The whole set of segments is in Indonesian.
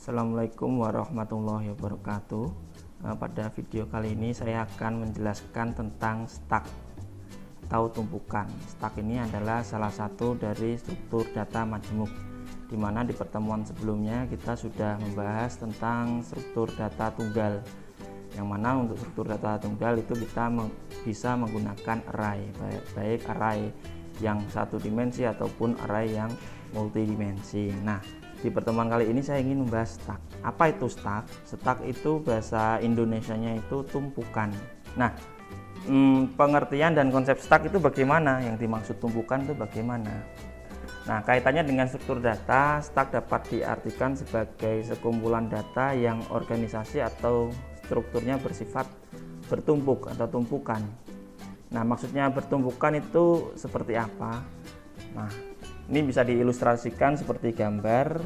Assalamualaikum warahmatullahi wabarakatuh. Pada video kali ini saya akan menjelaskan tentang stack atau tumpukan. Stack ini adalah salah satu dari struktur data majemuk, di mana di pertemuan sebelumnya kita sudah membahas tentang struktur data tunggal, yang mana untuk struktur data tunggal itu kita bisa menggunakan array, baik array yang satu dimensi ataupun array yang multidimensi. Nah, di pertemuan kali ini saya ingin membahas stack. Apa itu stack? Stack itu bahasa Indonesianya itu tumpukan. Nah, pengertian dan konsep stack itu bagaimana? Yang dimaksud tumpukan itu bagaimana? Nah, kaitannya dengan struktur data, stack dapat diartikan sebagai sekumpulan data yang organisasi atau strukturnya bersifat bertumpuk atau tumpukan. Nah, maksudnya bertumpukan itu seperti apa? Nah, ini bisa diilustrasikan seperti gambar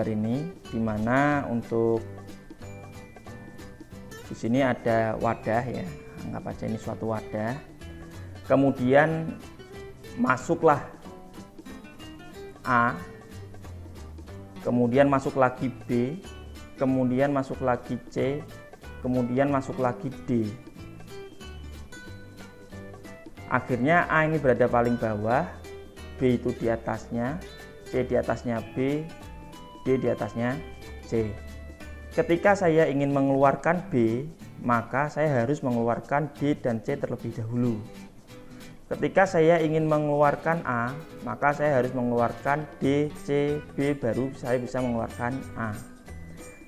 ini, dimana untuk di sini ada wadah ya, anggap aja ini suatu wadah. Kemudian masuklah A, kemudian masuk lagi B, kemudian masuk lagi C, kemudian masuk lagi D. Akhirnya A ini berada paling bawah, B itu di atasnya, C di atasnya B, D di atasnya C. Ketika saya ingin mengeluarkan B, maka saya harus mengeluarkan D dan C terlebih dahulu. Ketika saya ingin mengeluarkan A, maka saya harus mengeluarkan D, C, B, baru saya bisa mengeluarkan A.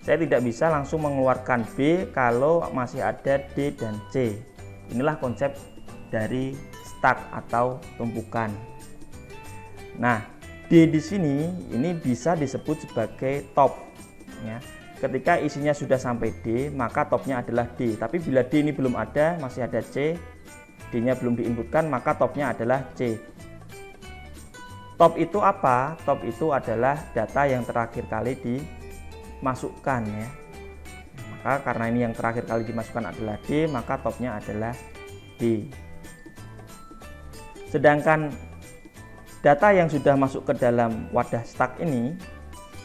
Saya tidak bisa langsung mengeluarkan B kalau masih ada D dan C. Inilah konsep dari stack atau tumpukan. Nah, D di sini ini bisa disebut sebagai top ya. Ketika isinya sudah sampai D, maka topnya adalah D. Tapi bila D ini belum ada, masih ada C, D-nya belum diinputkan, maka topnya adalah C. Top itu apa? Top itu adalah data yang terakhir kali dimasukkan ya. Maka karena ini yang terakhir kali dimasukkan adalah D, maka topnya adalah D. Sedangkan data yang sudah masuk ke dalam wadah stack ini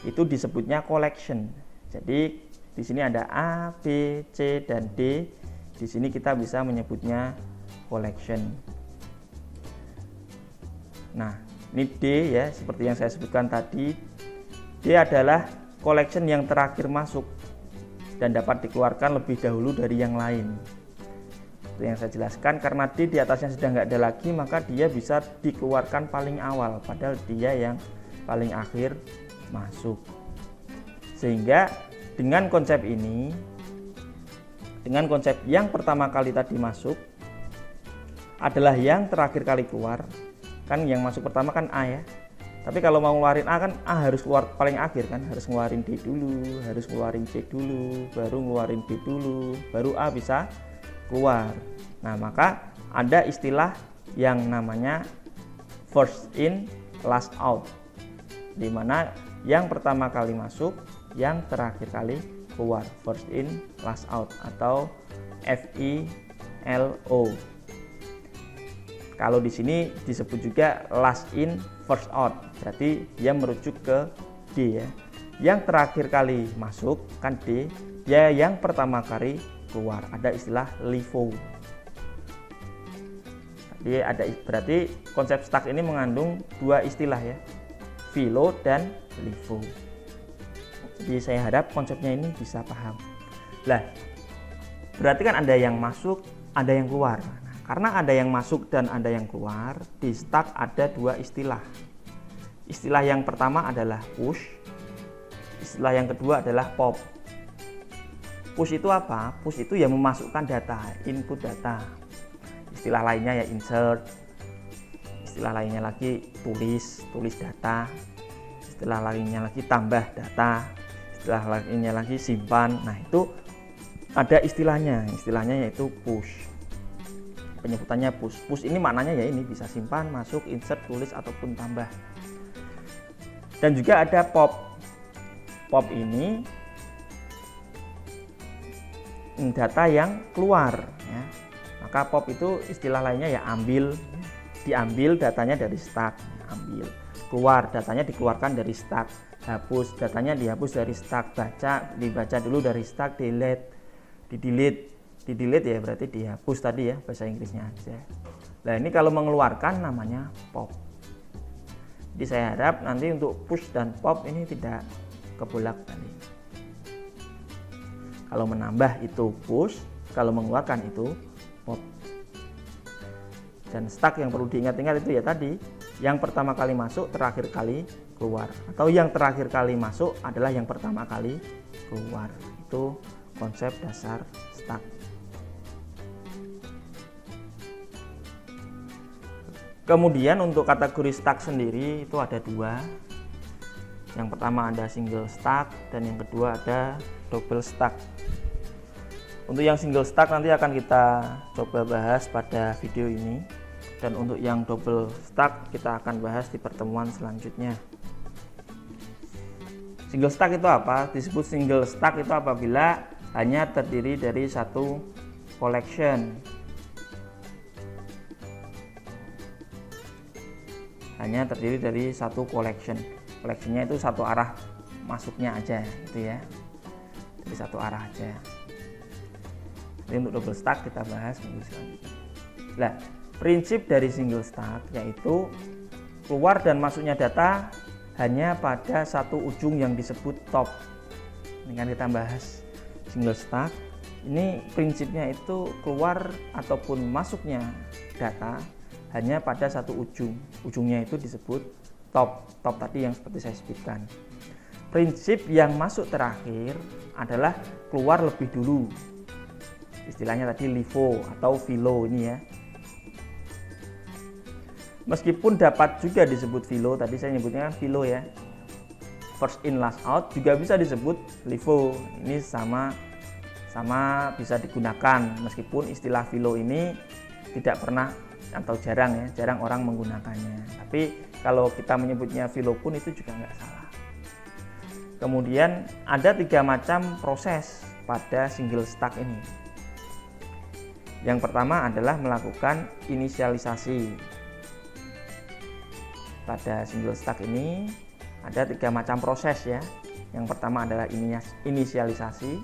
itu disebutnya collection. Jadi di sini ada A, B, C dan D. Di sini kita bisa menyebutnya collection. Nah, ini D ya, seperti yang saya sebutkan tadi. D adalah collection yang terakhir masuk dan dapat dikeluarkan lebih dahulu dari yang lain. Itu yang saya jelaskan, karena D di atasnya sudah nggak ada lagi, maka dia bisa dikeluarkan paling awal, padahal dia yang paling akhir masuk. Sehingga dengan konsep ini, dengan konsep yang pertama kali tadi masuk adalah yang terakhir kali keluar, kan yang masuk pertama kan A ya, tapi kalau mau ngeluarin A kan A harus keluar paling akhir kan, harus ngeluarin D dulu, harus ngeluarin C dulu, baru ngeluarin B dulu, baru A bisa keluar. Nah, maka ada istilah yang namanya first in last out, di mana yang pertama kali masuk, yang terakhir kali keluar, first in last out atau FILO. Kalau di sini disebut juga last in first out, berarti dia merujuk ke D ya. Yang terakhir kali masuk kan D, ya yang pertama kali keluar, ada istilah LIFO. Jadi berarti konsep stack ini mengandung dua istilah ya, FILO dan LIFO. Jadi saya harap konsepnya ini bisa paham. Lah, berarti kan ada yang masuk, ada yang keluar. Nah, karena ada yang masuk dan ada yang keluar, di stack ada dua istilah. Istilah yang pertama adalah push, istilah yang kedua adalah pop. Push itu apa? Push itu yang memasukkan data, input data. Istilah lainnya ya insert. Istilah lainnya lagi tulis data. Istilah lainnya lagi tambah data. Istilah lainnya lagi simpan. Nah, itu ada istilahnya yaitu push. Penyebutannya push. Push ini maknanya ya ini bisa simpan, masuk, insert, tulis ataupun tambah. Dan juga ada pop. Pop ini data yang keluar ya. Maka pop itu istilah lainnya ya diambil datanya dari stack, ambil. keluar, datanya dikeluarkan dari stack. Hapus, datanya dihapus dari stack. Baca, dibaca dulu dari stack. Di delete ya berarti dihapus tadi ya, bahasa Inggrisnya aja. Nah ini kalau mengeluarkan namanya pop. Jadi saya harap nanti untuk push dan pop ini tidak kebolak-balik. Kalau menambah itu push, kalau mengeluarkan itu pop. Dan stack yang perlu diingat-ingat itu ya tadi, yang pertama kali masuk, terakhir kali keluar. Atau yang terakhir kali masuk adalah yang pertama kali keluar. Itu konsep dasar stack. Kemudian untuk kategori stack sendiri itu ada dua. Yang pertama ada single stack dan yang kedua ada double stack. Untuk yang single stack nanti akan kita coba bahas pada video ini, dan untuk yang double stack kita akan bahas di pertemuan selanjutnya. Single stack itu apa? Disebut single stack itu apabila hanya terdiri dari satu collection. Hanya terdiri dari satu collection. Collectionnya itu satu arah masuknya aja, gitu ya. Jadi satu arah aja. Jadi untuk double stack kita bahas minggu selanjutnya. Nah, prinsip dari single stack yaitu keluar dan masuknya data hanya pada satu ujung yang disebut top. Ini kan kita bahas single stack. Ini prinsipnya itu keluar ataupun masuknya data hanya pada satu ujung. Ujungnya itu disebut top. Top tadi yang seperti saya sebutkan. Prinsip yang masuk terakhir adalah keluar lebih dulu. Istilahnya tadi LIFO atau FILO ini ya. Meskipun dapat juga disebut FILO, tadi saya nyebutnya kan FILO ya. First in last out juga bisa disebut LIFO. Ini sama bisa digunakan, meskipun istilah FILO ini tidak pernah atau jarang orang menggunakannya. Tapi kalau kita menyebutnya FILO pun itu juga nggak salah. Kemudian ada 3 macam proses pada single stack ini. Yang pertama adalah melakukan inisialisasi. Pada single stack ini ada 3 macam proses ya. Yang pertama adalah inisialisasi,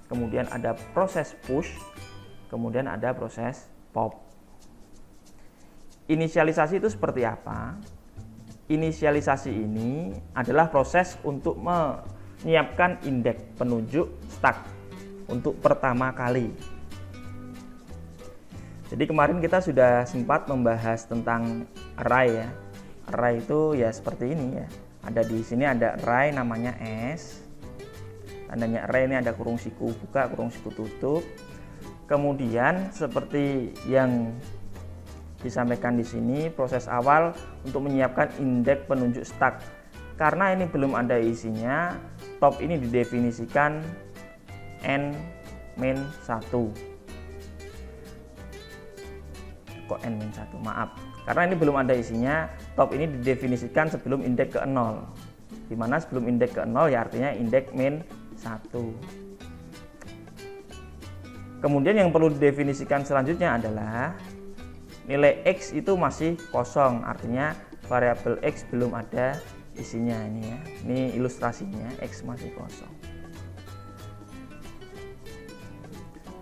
kemudian ada proses push, kemudian ada proses pop. Inisialisasi itu seperti apa? Inisialisasi ini adalah proses untuk menyiapkan indeks penunjuk stack untuk pertama kali. Jadi kemarin kita sudah sempat membahas tentang array ya. Array itu ya seperti ini ya. Ada di sini ada array namanya S. Tandanya array ini ada kurung siku buka, kurung siku tutup. Kemudian seperti yang disampaikan di sini, proses awal untuk menyiapkan indeks penunjuk stack. Karena ini belum ada isinya, top ini didefinisikan n-1. Kok n-1? Maaf. Karena ini belum ada isinya, top ini didefinisikan sebelum indeks ke 0. Dimana sebelum indeks ke 0 ya artinya indeks -1. Kemudian yang perlu didefinisikan selanjutnya adalah nilai X itu masih kosong, artinya variabel X belum ada isinya ini ya. Ini ilustrasinya, X masih kosong.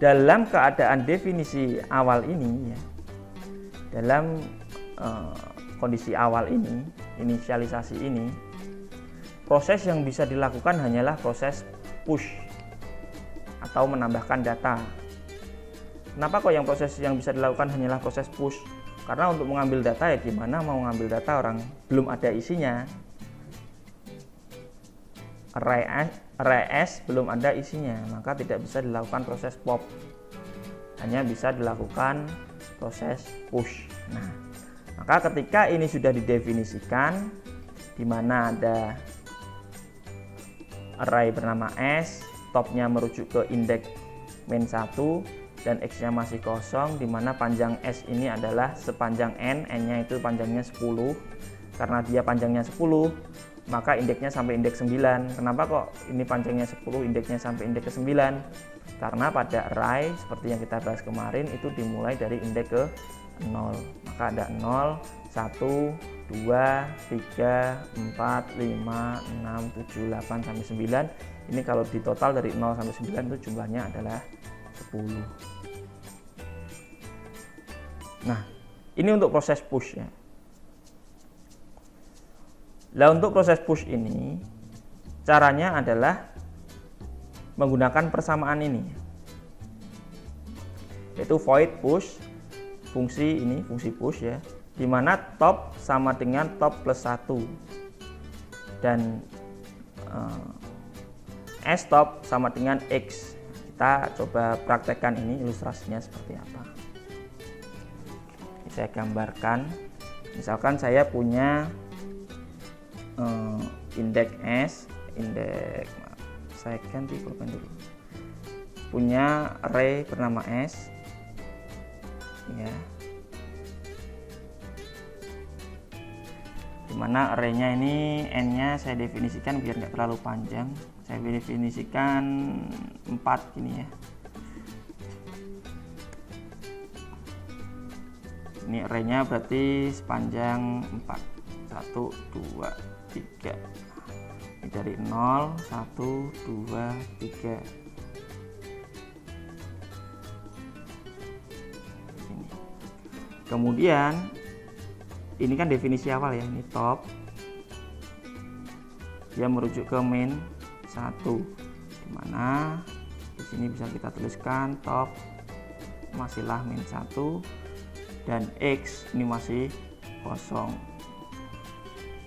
Dalam keadaan definisi awal ini ya, dalam kondisi awal ini, inisialisasi ini, proses yang bisa dilakukan hanyalah proses push atau menambahkan data. Kenapa kok yang proses yang bisa dilakukan hanyalah proses push? Karena untuk mengambil data ya gimana mau ngambil data orang belum ada isinya. Array S belum ada isinya, maka tidak bisa dilakukan proses pop. Hanya bisa dilakukan proses push. Nah, maka ketika ini sudah didefinisikan, di mana ada array bernama S, topnya merujuk ke indeks -1 dan X-nya masih kosong, di mana panjang S ini adalah sepanjang N, N-nya itu panjangnya 10. Karena dia panjangnya 10, maka indeksnya sampai indeks 9. Kenapa kok ini panjangnya 10, indeksnya sampai indeks ke 9? Karena pada array seperti yang kita bahas kemarin itu dimulai dari indeks ke 0. Maka ada 0, 1, 2, 3, 4, 5, 6, 7, 8 sampai 9. Ini kalau di total dari 0 sampai 9 itu jumlahnya adalah 10. Nah, ini untuk proses push ya. Nah, untuk proses push ini caranya adalah menggunakan persamaan ini, yaitu void push, fungsi ini, fungsi push ya, dimana top sama dengan top plus 1 dan stop sama dengan X. Kita coba praktekkan ini, ilustrasinya seperti apa. Saya gambarkan, misalkan saya punya indeks S, indeks, saya ganti pulpen dulu, punya array bernama S ya, dimana arraynya ini n nya saya definisikan biar nggak terlalu panjang, saya definisikan 4 gini ya. Ini arraynya berarti sepanjang 4, 1, 2, 3. Ini dari 0, 1, 2, 3. Ini. Kemudian ini kan definisi awal ya, ini top. Dia merujuk ke main 1. Dimana di sini bisa kita tuliskan top masihlah main 1 dan X ini masih kosong.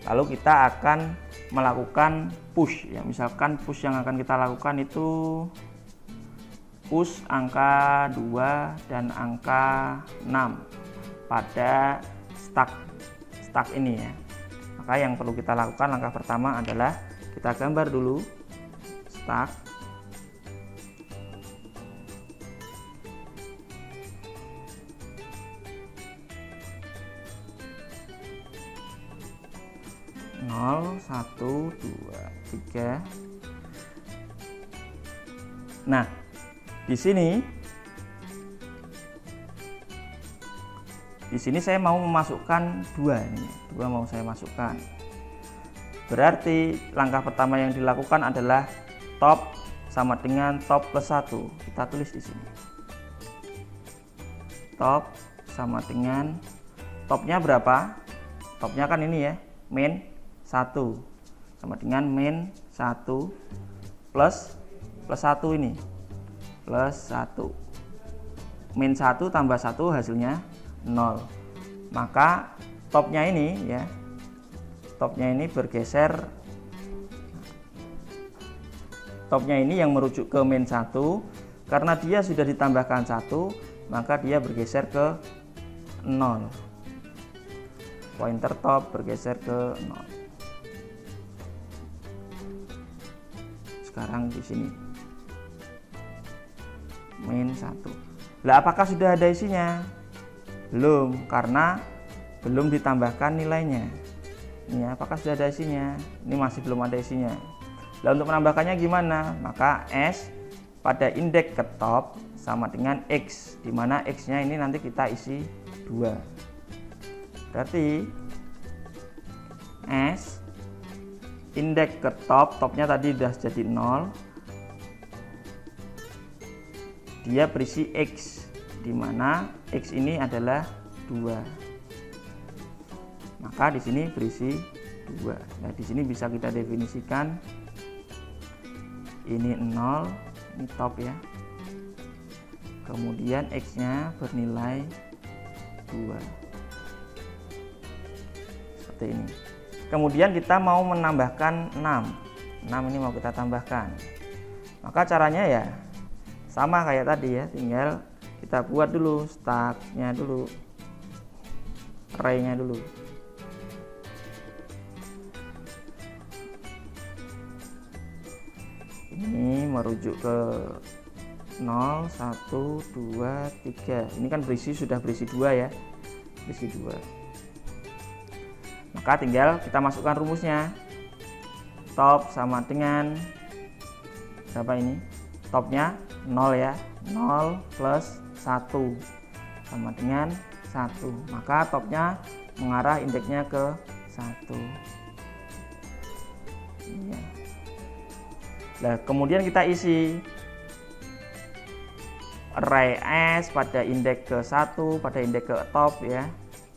Lalu kita akan melakukan push ya, misalkan push yang akan kita lakukan itu push angka 2 dan angka 6 pada stack ini ya. Maka yang perlu kita lakukan langkah pertama adalah kita gambar dulu stack. Nol, 1, 2, 3. Nah, di sini saya mau memasukkan 2 ini. 2 mau saya masukkan. Berarti langkah pertama yang dilakukan adalah top sama dengan top plus 1. Kita tulis di sini. Top sama dengan, topnya berapa? Topnya kan ini ya, main 1 sama dengan min 1 plus 1 ini plus 1, min 1 tambah 1 hasilnya 0. Maka topnya ini ya, topnya ini bergeser, topnya ini yang merujuk ke min 1 karena dia sudah ditambahkan 1 maka dia bergeser ke 0. Pointer top bergeser ke 0. Sekarang di sini min 1. Lah apakah sudah ada isinya? Belum, karena belum ditambahkan nilainya. Ini apakah sudah ada isinya? Ini masih belum ada isinya. Lah untuk menambahkannya gimana? Maka S pada indeks ke top sama dengan X, dimana X nya ini nanti kita isi 2. Berarti S indeks ke top, topnya tadi sudah jadi 0, dia berisi X, dimana X ini adalah 2. Maka di sini berisi 2. Nah, di sini bisa kita definisikan ini 0, ini top ya. Kemudian X-nya bernilai 2. Seperti ini. Kemudian kita mau menambahkan 6 ini mau kita tambahkan. Maka caranya ya sama kayak tadi ya, tinggal kita buat dulu stacknya dulu, array-nya dulu. Ini merujuk ke 0, 1, 2, 3. Ini kan sudah berisi 2 ya, berisi 2. Maka tinggal kita masukkan rumusnya. Top sama dengan berapa ini? Topnya 0 ya, 0 plus 1 sama dengan 1, maka topnya mengarah indeksnya ke 1. Ya. Nah, kemudian kita isi array S pada indeks ke 1, pada indeks ke top ya,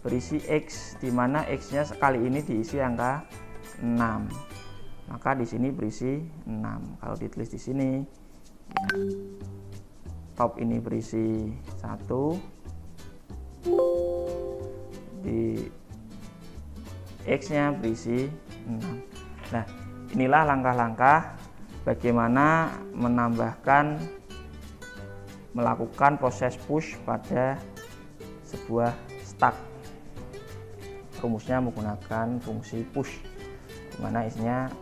berisi X, di mana X-nya sekali ini diisi angka 6. Maka di sini berisi 6. Kalau ditulis di sini ya, top ini berisi 1, di X-nya berisi 6. Nah, inilah langkah-langkah bagaimana melakukan proses push pada sebuah stack. Rumusnya menggunakan fungsi push, dimana isinya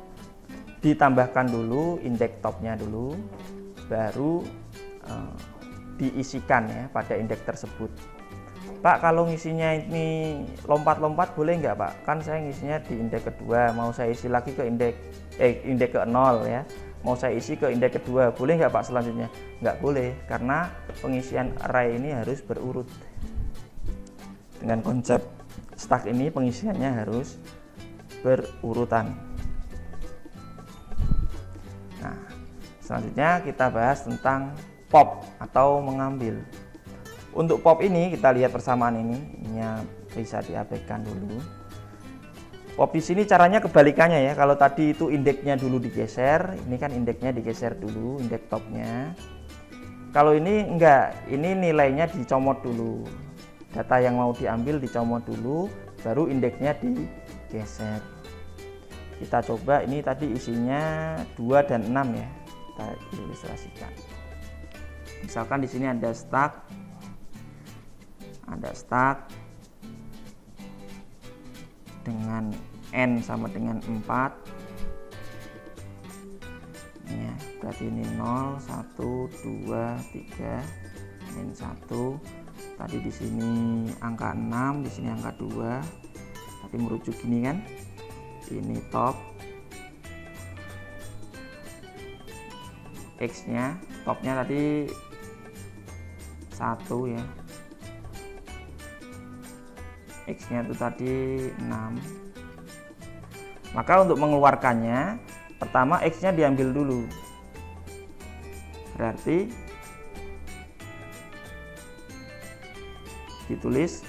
ditambahkan dulu indeks topnya dulu, baru diisikan ya pada indeks tersebut. Pak, kalau ngisinya ini lompat-lompat boleh nggak Pak? Kan saya ngisinya di indeks kedua, mau saya isi lagi ke indeks ke 0 ya, mau saya isi ke indeks kedua, boleh nggak Pak selanjutnya? Nggak boleh, karena pengisian array ini harus berurut. Dengan konsep stack ini pengisiannya harus berurutan. Nah, selanjutnya kita bahas tentang pop atau mengambil. Untuk pop ini kita lihat persamaan ini bisa diabaikan dulu. Pop di sini caranya kebalikannya ya. Kalau tadi itu indeksnya dulu digeser, ini kan indeksnya digeser dulu, indeks topnya. Kalau ini enggak, ini nilainya dicomot dulu. Data yang mau diambil dicomot dulu, baru indeksnya digeser. Kita coba, ini tadi isinya 2 dan 6 ya. Kita ilustrasikan. Misalkan di sini ada stack dengan n sama dengan 4 ya, berarti ini 0 1 2 3 min 1. Tadi di sini angka 6, di sini angka 2, tapi merujuk gini kan, ini top X nya, topnya tadi 1 ya, X-nya itu tadi 6. Maka untuk mengeluarkannya, pertama X-nya diambil dulu. Berarti ditulis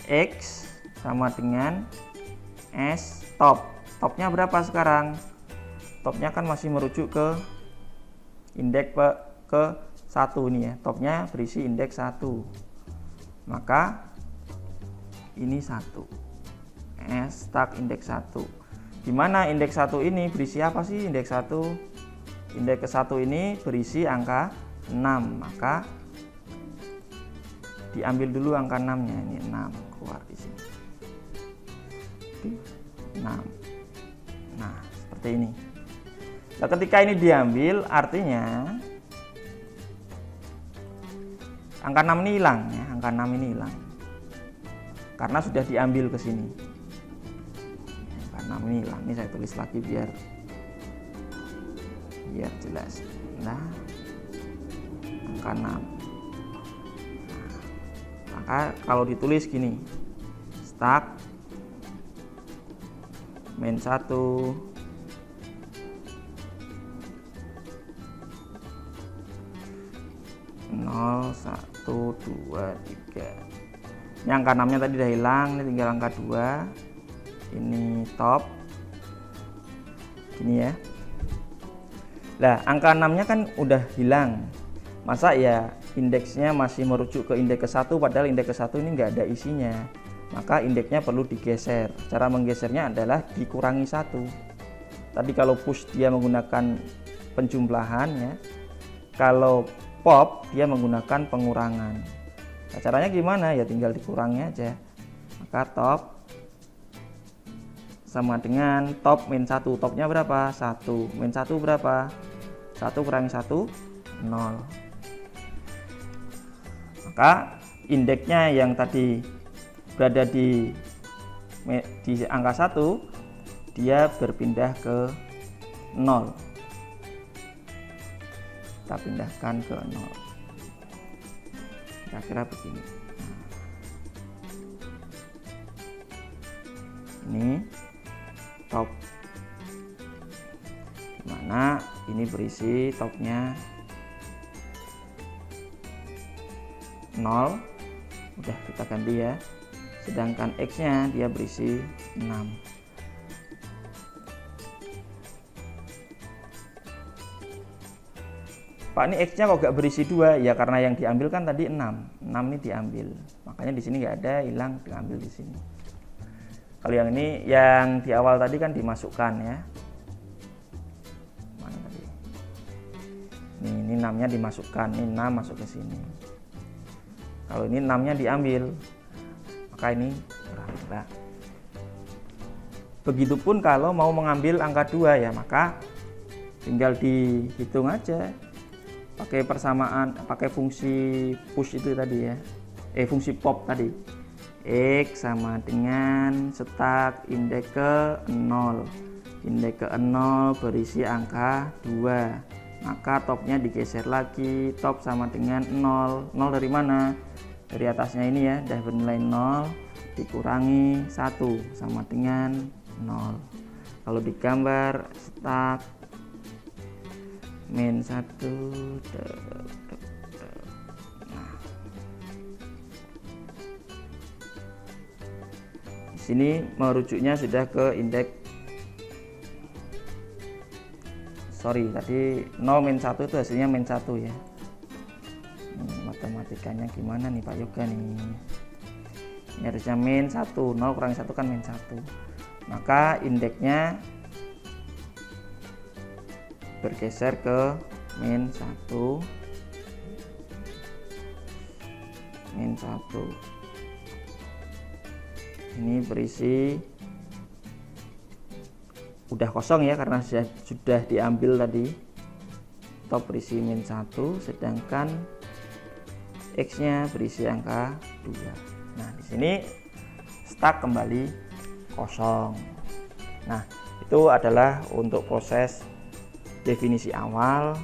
X sama dengan S top. Topnya berapa sekarang? Topnya kan masih merujuk ke indeks ke 1 nih ya. Topnya berisi indeks 1. Maka ini 1 S stack indeks 1, dimana indeks 1 ini berisi apa sih? Indeks 1, indeks ke 1 ini berisi angka 6, maka diambil dulu angka 6 nya, ini 6 keluar di sini 6. Nah, seperti ini. Nah, ketika ini diambil, artinya angka 6 ini hilang ya, angka 6 ini hilang karena sudah diambil ke sini. Angka 6 ini hilang. Ini saya tulis lagi biar jelas. Nah, angka 6. Nah, maka kalau ditulis gini, stack min 1 0 1 2 3. Ini angka 6 nya tadi udah hilang, ini tinggal angka 2. Ini top ini ya. Lah, angka 6 nya kan udah hilang, masa ya indeksnya masih merujuk ke indeks ke 1, padahal indeks ke 1 ini nggak ada isinya. Maka indeksnya perlu digeser. Cara menggesernya adalah dikurangi 1. Tadi kalau push dia menggunakan penjumlahan ya, kalau pop dia menggunakan pengurangan. Nah, caranya gimana? Ya tinggal dikurangi aja. Maka top sama dengan top min 1. Topnya berapa? 1. Min 1 berapa? 1 kurangi 1, 0. Maka indeksnya yang tadi berada di angka 1, dia berpindah ke 0. Kita pindahkan ke 0. Kira-kira begini. Ini top, dimana ini berisi topnya 0, udah kita ganti ya. Sedangkan X nya dia berisi 6. Pak, ini X nya kok gak berisi 2? Ya karena yang diambil kan tadi 6 ini diambil, makanya di sini nggak ada, hilang, diambil di sini. Kalau yang ini, yang di awal tadi kan dimasukkan ya. Mana tadi? Ini 6 nya dimasukkan, ini 6 masuk ke sini. Kalau ini 6 nya diambil, maka ini kurang. Begitupun kalau mau mengambil angka 2 ya, maka tinggal dihitung aja pakai persamaan, pakai fungsi push itu tadi ya, fungsi pop tadi. X sama dengan stack indeks ke 0, indeks ke 0 berisi angka 2, maka topnya digeser lagi, top sama dengan 0. 0 dari mana? Dari atasnya ini ya, udah bernilai 0 dikurangi 1 sama dengan 0. Kalau digambar stack min 1, nah di sini merujuknya sudah ke indeks, tadi 0 min 1 itu hasilnya min 1 ya. Matematikanya gimana nih Pak Yoga nih? Ini harusnya min 1, 0 kurangi 1 kan min 1, maka indeksnya bergeser ke min 1, min 1. Ini berisi udah kosong ya, karena sudah diambil tadi. Top berisi min 1, sedangkan X nya berisi angka 2. Nah di sini stack kembali kosong. Nah itu adalah untuk proses definisi awal,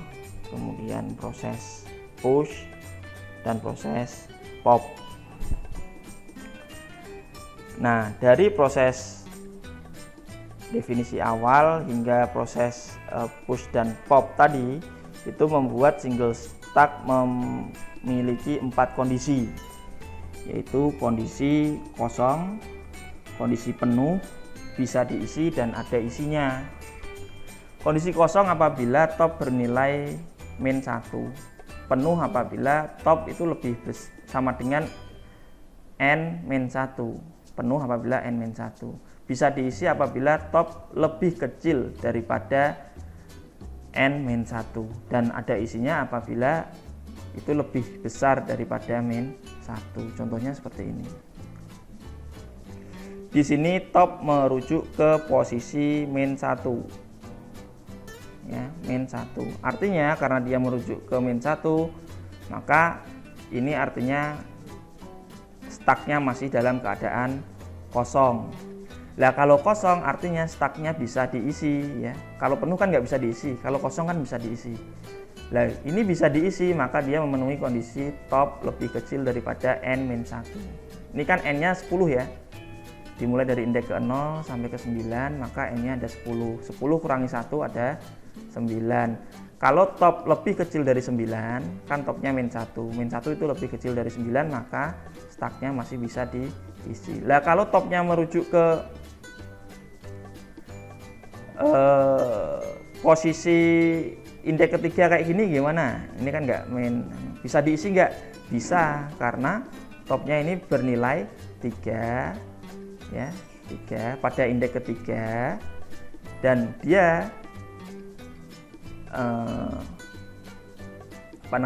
kemudian proses push dan proses pop. Nah dari proses definisi awal hingga proses push dan pop tadi itu membuat single stack memiliki 4 kondisi, yaitu kondisi kosong, kondisi penuh, bisa diisi dan ada isinya. Kondisi kosong apabila top bernilai min 1, penuh apabila top itu lebih sama dengan n min 1, penuh apabila n min 1. Bisa diisi apabila top lebih kecil daripada n min 1, dan ada isinya apabila itu lebih besar daripada min 1. Contohnya seperti ini. Di sini top merujuk ke posisi min 1. Ya, min 1. Artinya karena dia merujuk ke min 1, maka ini artinya stacknya masih dalam keadaan kosong. Nah kalau kosong artinya stacknya bisa diisi ya. Kalau penuh kan nggak bisa diisi, kalau kosong kan bisa diisi. Nah ini bisa diisi, maka dia memenuhi kondisi top lebih kecil daripada n min 1. Ini kan n nya 10 ya, dimulai dari indeks ke 0 sampai ke 9, maka n nya ada 10. 10 kurangi 1 ada 9. Kalau top lebih kecil dari 9, kan topnya min 1. Min 1 itu lebih kecil dari 9, maka stacknya masih bisa diisi. Lah kalau topnya merujuk ke posisi indeks ketiga kayak gini gimana? Ini kan nggak min, bisa diisi nggak? Bisa, karena topnya ini bernilai 3 ya, 3 pada indeks ketiga, dan dia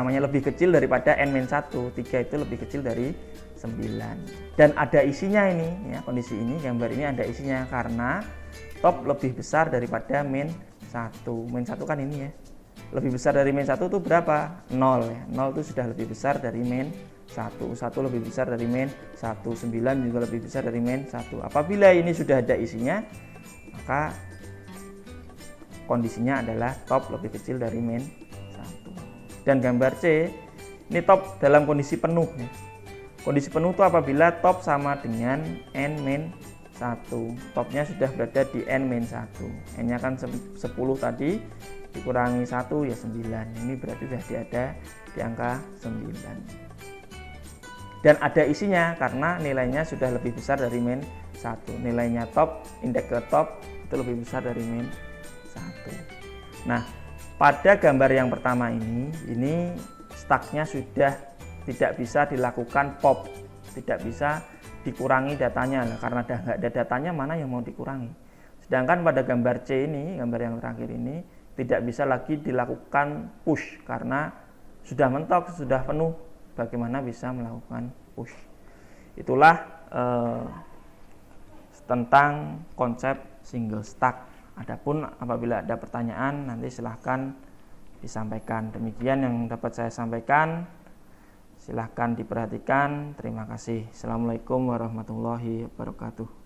lebih kecil daripada n-1. 3 itu lebih kecil dari 9, dan ada isinya ini ya. Kondisi ini, gambar ini ada isinya karena top lebih besar daripada min 1. Min 1 kan ini ya, lebih besar dari min 1 itu berapa? 0 ya. 0 itu sudah lebih besar dari min 1. 1 lebih besar dari min 1. 9 juga lebih besar dari min 1. Apabila ini sudah ada isinya, maka kondisinya adalah top lebih kecil dari min 1. Dan gambar C, ini top dalam kondisi penuh ya. Kondisi penuh itu apabila top sama dengan n min topnya sudah berada di N-1. N nya kan 10 tadi, dikurangi 1 ya 9. Ini berarti sudah ada di angka 9. Dan ada isinya karena nilainya sudah lebih besar dari min 1. Nilainya top, indeks ke top itu lebih besar dari min 1. Nah, pada gambar yang pertama ini stucknya sudah tidak bisa dilakukan pop, tidak bisa dikurangi datanya karena nggak ada datanya, mana yang mau dikurangi. Sedangkan pada gambar C ini, gambar yang terakhir ini, tidak bisa lagi dilakukan push karena sudah mentok, sudah penuh. Bagaimana bisa melakukan push? Itulah tentang konsep single stack. Adapun apabila ada pertanyaan nanti silahkan disampaikan. Demikian yang dapat saya sampaikan. Silahkan diperhatikan. Terima kasih. Assalamualaikum warahmatullahi wabarakatuh.